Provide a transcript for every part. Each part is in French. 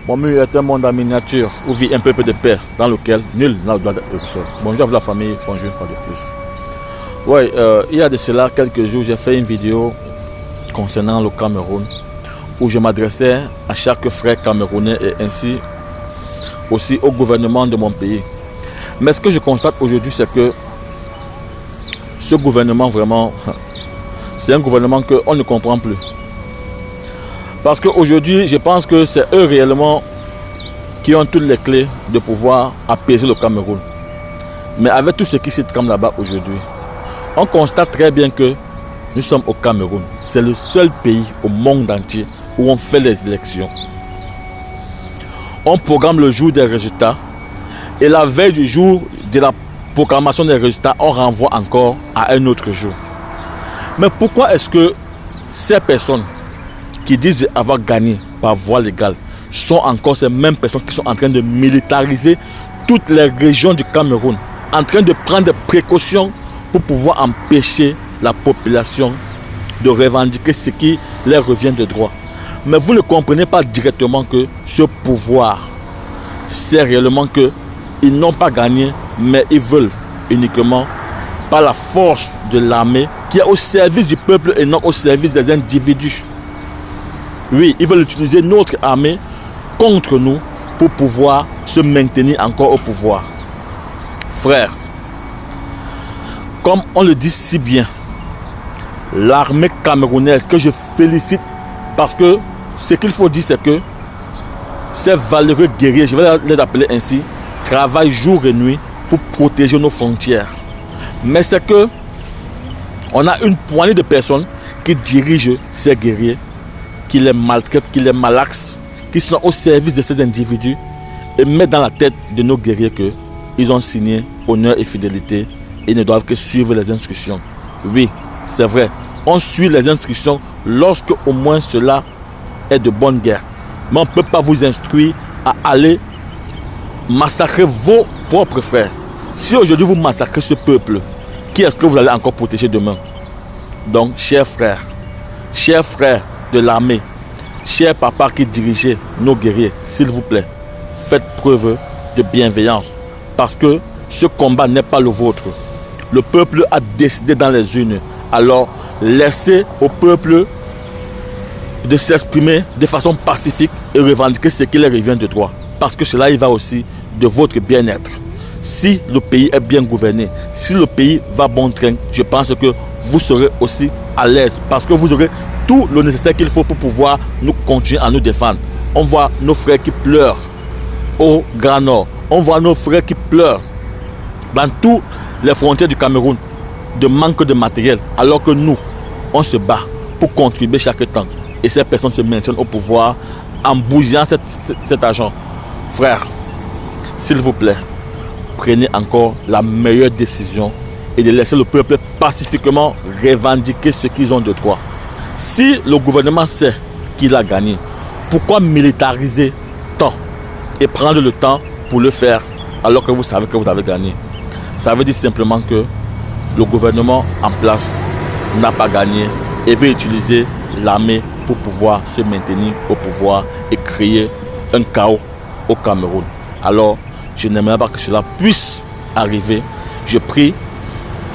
Mon mur est un monde en miniature où vit un peuple de paix dans lequel nul n'a le droit d'être seul. Bonjour à la famille, bonjour une fois de plus. Oui, il y a de cela quelques jours, j'ai fait une vidéo concernant le Cameroun où je m'adressais à chaque frère camerounais et ainsi aussi au gouvernement de mon pays. Mais ce que je constate aujourd'hui, c'est que ce gouvernement vraiment, c'est un gouvernement qu'on ne comprend plus. Parce qu'aujourd'hui, je pense que c'est eux réellement qui ont toutes les clés de pouvoir apaiser le Cameroun. Mais avec tout ce qui se trame là-bas aujourd'hui, on constate très bien que nous sommes au Cameroun. C'est le seul pays au monde entier où on fait les élections. On programme le jour des résultats et la veille du jour de la proclamation des résultats, on renvoie encore à un autre jour. Mais pourquoi est-ce que ces personnes qui disent avoir gagné par voie légale sont encore ces mêmes personnes qui sont en train de militariser toutes les régions du Cameroun, en train de prendre des précautions pour pouvoir empêcher la population de revendiquer ce qui leur revient de droit. Mais vous ne comprenez pas directement que ce pouvoir, c'est réellement qu'ils n'ont pas gagné, mais ils veulent uniquement par la force de l'armée qui est au service du peuple et non au service des individus. Oui, ils veulent utiliser notre armée contre nous pour pouvoir se maintenir encore au pouvoir. Frères, comme on le dit si bien, l'armée camerounaise que je félicite parce que ce qu'il faut dire c'est que ces valeureux guerriers, je vais les appeler ainsi, travaillent jour et nuit pour protéger nos frontières. Mais c'est que on a une poignée de personnes qui dirigent ces guerriers, qui les maltraitent, qui les malaxent, qui sont au service de ces individus et mettent dans la tête de nos guerriers qu'ils ont signé honneur et fidélité et ne doivent que suivre les instructions. Oui, c'est vrai, on suit les instructions lorsque au moins cela est de bonne guerre. Mais on ne peut pas vous instruire à aller massacrer vos propres frères. Si aujourd'hui vous massacrez ce peuple, qui est-ce que vous allez encore protéger demain? Donc, chers frères de l'armée, chers papas qui dirigez nos guerriers, s'il vous plaît, faites preuve de bienveillance. Parce que ce combat n'est pas le vôtre. Le peuple a décidé dans les urnes. Alors, laissez au peuple de s'exprimer de façon pacifique et revendiquer ce qui leur revient de droit. Parce que cela y va aussi de votre bien-être. Si le pays est bien gouverné, si le pays va bon train, je pense que vous serez aussi à l'aise parce que vous aurez tout le nécessaire qu'il faut pour pouvoir nous continuer à nous défendre. On voit nos frères qui pleurent au Grand Nord. On voit nos frères qui pleurent dans toutes les frontières du Cameroun de manque de matériel. Alors que nous, on se bat pour contribuer chaque temps. Et ces personnes se maintiennent au pouvoir en bougeant cet argent. Frères, s'il vous plaît, prenez encore la meilleure décision et de laisser le peuple pacifiquement revendiquer ce qu'ils ont de droit. Si le gouvernement sait qu'il a gagné, pourquoi militariser tant et prendre le temps pour le faire alors que vous savez que vous avez gagné? Ça veut dire simplement que le gouvernement en place n'a pas gagné et veut utiliser l'armée pour pouvoir se maintenir au pouvoir et créer un chaos au Cameroun. Alors, je n'aimerais pas que cela puisse arriver. Je prie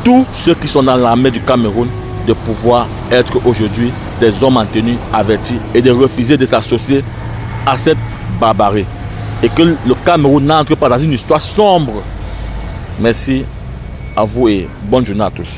tous ceux qui sont dans l'armée du Cameroun de pouvoir être aujourd'hui des hommes en tenue avertis et de refuser de s'associer à cette barbarie. Et que le Cameroun n'entre pas dans une histoire sombre. Merci à vous et bonne journée à tous.